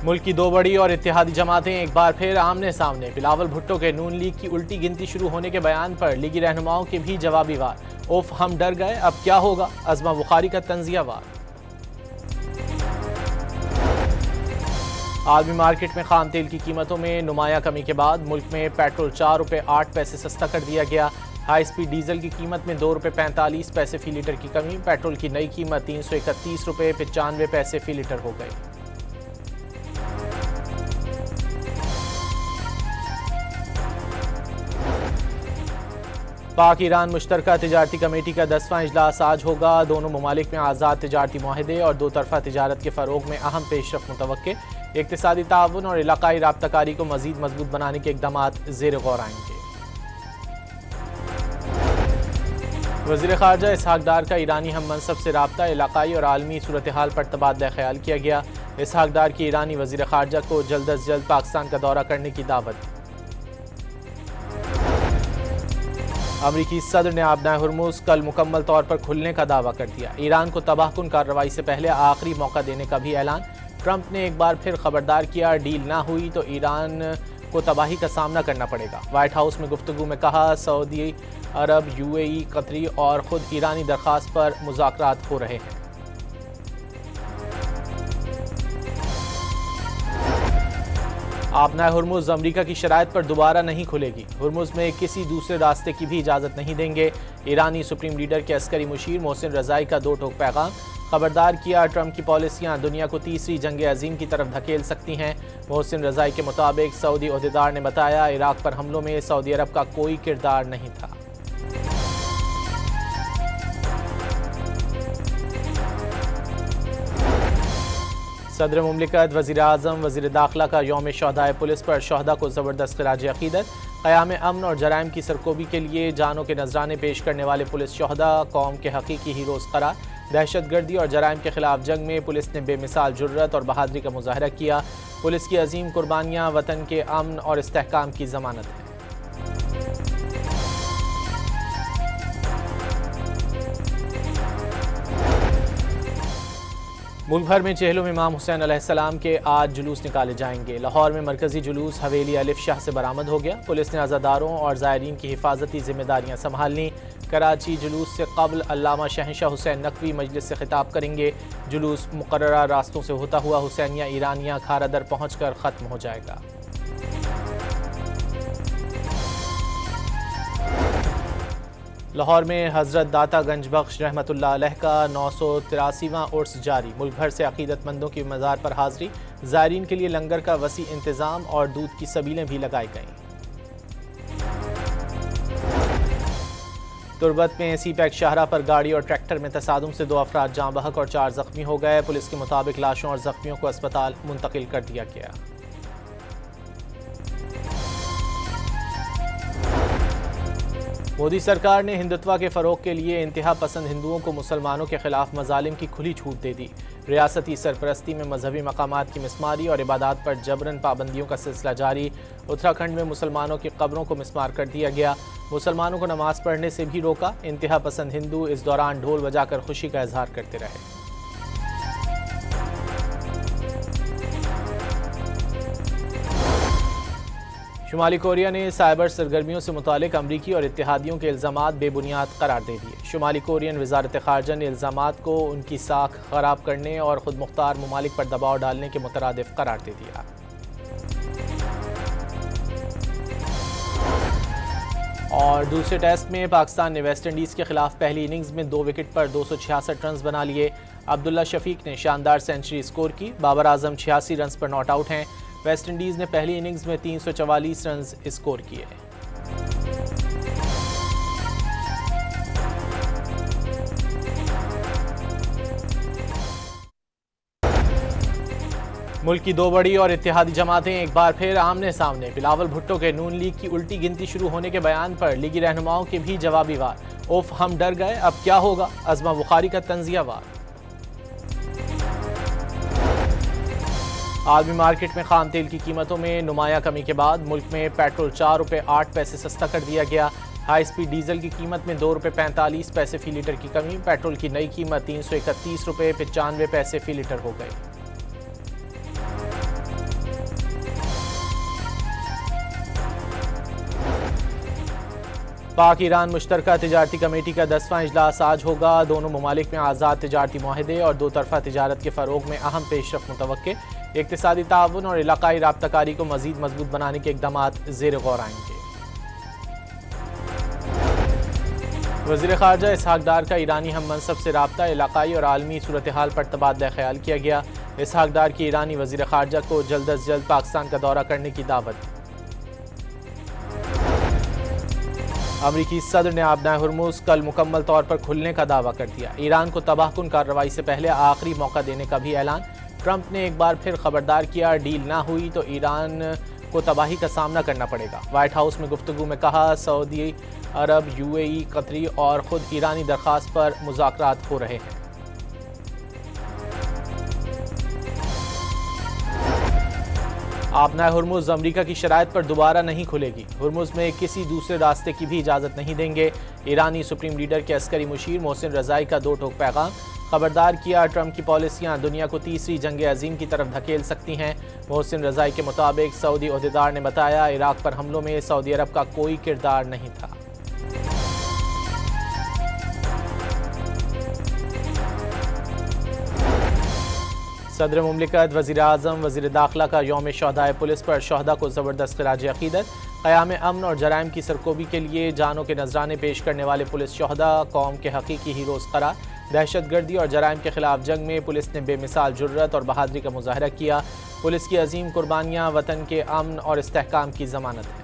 मुल्क की दो बड़ी और इत्तेहादी जमातें एक बार फिर आमने सामने। बिलावल भुट्टो के नून लीग की उल्टी गिनती शुरू होने के बयान पर लीगी रहनुमाओं के भी जवाबी वार। उफ हम डर गए, अब क्या होगा, अज़मा बुखारी का तंजिया वार। आलमी मार्केट में खाम तेल की कीमतों में नुमाया कमी के बाद मुल्क में पेट्रोल 4 रुपये 8 पैसे सस्ता कर दिया गया। हाई स्पीड डीजल की कीमत में 2 रुपये 45 पैसे फी लीटर की कमी। पेट्रोल की नई कीमत 331 रुपये 95 पैसे फी लीटर हो गई। पाक ईरान मुश्तरका तिजारती कमेटी का 10वां इजलास आज होगा। दोनों ममालिक में आज़ाद तिजारती मुआहदे और दो तरफा तिजारत के फ़रोग में अहम पेशरफ मुतवक्के। इक़्तिसादी ताउन और इलाकाई राब्ताकारी को मज़ीद मजबूत बनाने के इक़दामात ज़ेर गौर आएंगे। वज़ीर ख़ारजा इसहाक डार का ईरानी हम मनसब से राब्ता, इलाकाई और आलमी सूरत हाल पर तबादला ख्याल किया गया। इसहाक डार की ईरानी वज़ीर ख़ारजा को जल्द अज जल्द पाकिस्तान का दौरा करने की दावत। अमरीकी सदर ने आबनाए हुर्मुज़ कल मुकम्मल तौर पर खुलने का दावा कर दिया। ईरान को तबाहकुन कार्रवाई से पहले आखिरी मौका देने का भी ऐलान। ट्रंप ने एक बार फिर खबरदार किया, डील ना हुई तो ईरान को तबाही का सामना करना पड़ेगा। व्हाइट हाउस में गुफ्तगू में कहा, सऊदी अरब, UAE, कतरी और खुद ईरानी दरख्वास्त पर मुज़ाकरात हो रहे हैं। आबनाए हुर्मुज़ अमरीका की शराइत पर दोबारा नहीं खुलेगी। हुर्मुज़ में किसी दूसरे रास्ते की भी इजाज़त नहीं देंगे। ईरानी सुप्रीम लीडर के अस्करी मुशीर मोहसिन रज़ाई का दो टोक पैगाम। खबरदार किया, ट्रंप की पॉलिसियाँ दुनिया को तीसरी जंग अजीम की तरफ धकेल सकती हैं। मोहसिन रज़ाई के मुताबिक सऊदी ओहदेदार ने बताया, इराक पर हमलों में सऊदी अरब का कोई किरदार नहीं था। सदर मुमलिकत, वज़ीर आज़म, वज़ीर दाखिला का यौम शहदाए पुलिस पर शहदा को ज़बरदस्त ख़िराज अक़ीदत। क़याम अमन और जराइम की सरकोबी के लिए जानों के नजराने पेश करने वाले पुलिस शहदा कौम के हकीकी हीरोज़ करार। दहशतगर्दी और जराइम के खिलाफ जंग में पुलिस ने बेमिसाल जुर्रत और बहादुरी का मुजाहरा किया। पुलिस की अजीम कुर्बानियाँ वतन के अमन और इस्तेहकाम की ज़मानत है। मुल्क भर में चेहलों में इमाम हुसैन अलैहिस्सलाम के आज जुलूस निकाले जाएंगे। लाहौर में मरकजी जुलूस हवेली अलिफ शाह से बरामद हो गया। पुलिस ने अज़ादारों और ज़ायरीन की हिफाजती जिम्मेदारियां संभाल लीं। कराची जुलूस से कबल अल्लामा शहंशाह हुसैन नकवी मजलिस से खिताब करेंगे। जुलूस मुकर्ररा रास्तों से होता हुआ हुसैनिया ईरानिया खारादर पहुँच कर ख़त्म हो जाएगा। लाहौर में हज़रत दाता गंज बख्श रहमतुल्लाह अलैह का 983वां उर्स जारी। मुल्क भर से अक़ीदतमंदों की मज़ार पर हाज़री। ज़ायरीन के लिए लंगर का वसी इंतज़ाम और दूध की सबीलें भी लगाई गईं। तुरबत में CPEC शाहरा पर गाड़ी और ट्रैक्टर में तसादुम से 2 अफराद जाँ बहक और 4 ज़ख्मी हो गए। पुलिस के मुताबिक लाशों और ज़ख्मियों को अस्पताल मुंतकिल कर दिया गया। मोदी सरकार ने हिंदुत्व के फ़रोग के लिए इंतहा पसंद हिंदुओं को मुसलमानों के खिलाफ मजालिम की खुली छूट दे दी। रियासती सरपरस्ती में मजहबी मकामात की मिसमारी और इबादत पर जबरन पाबंदियों का सिलसिला जारी। उत्तराखंड में मुसलमानों की कब्रों को मिसमार कर दिया गया। मुसलमानों को नमाज पढ़ने से भी रोका। इंतहा पसंद हिंदू इस दौरान ढोल बजाकर खुशी का इजहार करते रहे। शुमाली कोरिया ने साइबर सरगर्मियों से मुतालिक अमरीकी और इत्तेहादियों के इल्ज़ामात बेबुनियाद करार दे दिए। शुमाली कोरियन वज़ारत ख़ारजा ने इल्ज़ामात को उनकी साख ख़राब करने और ख़ुद मुख्तार ममालिक पर दबाव डालने के मुतरादिफ करार दे दिया। और दूसरे टेस्ट में पाकिस्तान ने वेस्ट इंडीज़ के खिलाफ पहली इनिंग्स में 2 विकेट पर 266 रन बना लिए। अब्दुल्ला शफीक ने शानदार सेंचुरी स्कोर की। बाबर आजम 86 रन पर नॉट आउट हैं। वेस्ट इंडीज़ ने पहली इनिंग्स में 344 रन स्कोर किए। मुल्क की दो बड़ी और इत्तेहादी जमातें एक बार फिर आमने सामने। बिलावल भुट्टो के नून लीग की उल्टी गिनती शुरू होने के बयान पर लीगी रहनुमाओं के भी जवाबी वार। उफ हम डर गए, अब क्या होगा, अज़मा बुखारी का तंजिया वार। आलमी मार्केट में खाम तेल की कीमतों में नुमाया कमी के बाद मुल्क में पेट्रोल 4 रुपये 8 पैसे सस्ता कर दिया गया। हाई स्पीड डीजल की कीमत में 2 रुपये 45 पैसे फी लीटर की कमी। पेट्रोल की नई कीमत 331 रुपये 95 पैसे फी लीटर हो गई। पाक ईरान मुश्तरका तिजारती कमेटी का 10वां इजलास आज होगा। दोनों ममालिक में आज़ाद तिजारती मुआहदे और दो तरफा तिजारत के फ़रोग में अहम पेशरफ मुतवक्के। इक़्तिसादी ताउन और इलाक़ाई राब्ताकारी को मज़ीद मजबूत बनाने के इक़दामात ज़ेर गौर आएंगे। वज़ीर ख़ारजा इसहाक़ डार का ईरानी हम मनसब से राब्ता, इलाक़ाई और आलमी सूरत हाल पर तबादला ख्याल किया गया। इसहाक़ डार की ईरानी वज़ीर ख़ारजा को जल्द अज जल्द पाकिस्तान का दौरा करने की दावत। अमरीकी सदर ने आबनाए हुर्मुज़ कल मुकम्मल तौर पर खुलने का दावा कर दिया। ईरान को तबाहकुन कार्रवाई से पहले आखिरी मौका देने का भी ऐलान। ट्रंप ने एक बार फिर खबरदार किया, डील ना हुई तो ईरान को तबाही का सामना करना पड़ेगा। वाइट हाउस में गुफ्तगू में कहा, सऊदी अरब, यूएई, कतरी और खुद ईरानी दरख्वास्त पर मुज़ाकरात हो रहे हैं। आबनाए हुर्मुज़ अमरीका की शराइत पर दोबारा नहीं खुलेगी। हुर्मुज़ में किसी दूसरे रास्ते की भी इजाज़त नहीं देंगे। ईरानी सुप्रीम लीडर के अस्करी मुशीर मोहसिन रज़ाई का दो टोक पैगाम। खबरदार किया, ट्रंप की पॉलिसियाँ दुनिया को तीसरी जंग अजीम की तरफ धकेल सकती हैं। मोहसिन रज़ाई के मुताबिक सऊदी ओहदेदार ने बताया, इराक़ पर हमलों में सऊदी अरब का कोई किरदार नहीं था। सदर मुमलिकत, वज़ीर आज़म, वज़ीर दाखिला का यौम शहदाए पुलिस पर शहदा को ज़बरदस्त ख़िराज अक़ीदत। क़याम अमन और जराइम की सरकोबी के लिए जानों के नजराने पेश करने वाले पुलिस शहदा कौम के हकीकी हीरोज़ करार। दहशतगर्दी और जराइम के खिलाफ जंग में पुलिस ने बेमिसाल जुर्रत और बहादुरी का मुजाहरा किया। पुलिस की अजीम कुर्बानियाँ वतन के अमन और इस्तेहकाम की ज़मानत है।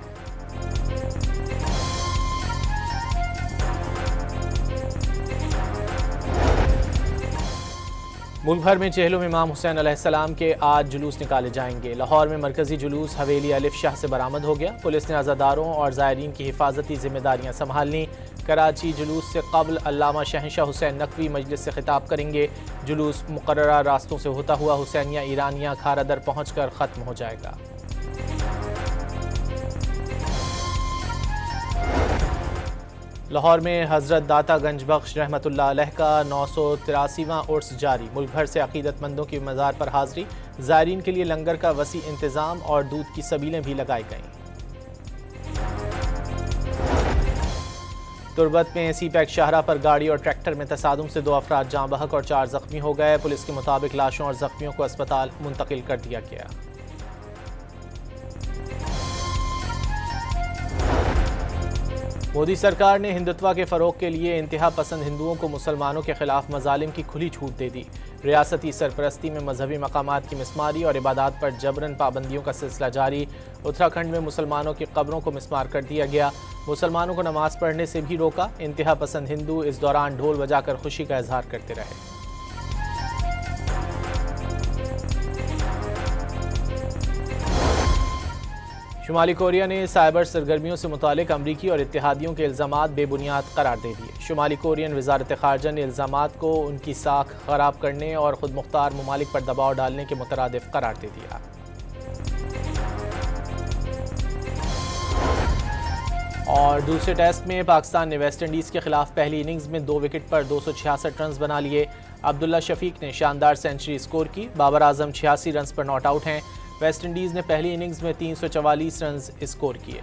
मुल्क भर में चेहलों में इमाम हुसैन अलैहिस्सलाम के आज जुलूस निकाले जाएंगे। लाहौर में मरकजी जुलूस हवेली अलिफ शाह से बरामद हो गया। पुलिस ने अज़ादारों और ज़ायरीन की हिफाजती जिम्मेदारियां संभाल लीं। कराची जुलूस से कबल अल्लामा शहंशाह हुसैन नकवी मजलिस से खिताब करेंगे। जुलूस मुकर्ररा रास्तों से होता हुआ हुसैनिया ईरानिया खारादर पहुँचकर ख़त्म हो जाएगा। लाहौर में हज़रत दाता गंज बख्श रहमतुल्लाह अलैह का 983वां उर्स जारी। मुल्क भर से अक़ीदतमंदों की मज़ार पर हाज़री। ज़ायरीन के लिए लंगर का वसी इंतज़ाम और दूध की सबीलें भी लगाई गईं। तुरबत में सी पैक शाहरा पर गाड़ी और ट्रैक्टर में तसादुम से 2 अफराद जाँ बहक और 4 ज़ख्मी हो गए। पुलिस के मुताबिक लाशों और ज़ख्मियों को अस्पताल मुंतकिल कर दिया गया। मोदी सरकार ने हिंदुत्व के फ़रोग के लिए इंतहा पसंद हिंदुओं को मुसलमानों के खिलाफ मजालिम की खुली छूट दे दी। रियासती सरपरस्ती में मजहबी मकामात की मिसमारी और इबादत पर जबरन पाबंदियों का सिलसिला जारी। उत्तराखंड में मुसलमानों की कब्रों को मिसमार कर दिया गया। मुसलमानों को नमाज पढ़ने से भी रोका। इंतहा पसंद हिंदू इस दौरान ढोल बजाकर खुशी का इजहार करते रहे। शुमाली कोरिया ने साइबर सरगर्मियों से मुतालिक अमरीकी और इत्तेहादियों के इल्ज़ामात बेबुनियाद करार दे दिए। शुमाली कोरियन वज़ारत ख़ारजा ने इल्ज़ामात को उनकी साख ख़राब करने और ख़ुद मुख्तार ममालिक पर दबाव डालने के मुतरादिफ करार दे दिया। और दूसरे टेस्ट में पाकिस्तान ने वेस्ट इंडीज़ के खिलाफ पहली इनिंग्स में 2 विकेट पर 266 रन बना लिए। अब्दुल्ला शफीक ने शानदार सेंचुरी स्कोर की। बाबर आजम 86 रन पर नॉट आउट हैं। वेस्ट इंडीज़ ने पहली इनिंग्स में 344 रन स्कोर किए।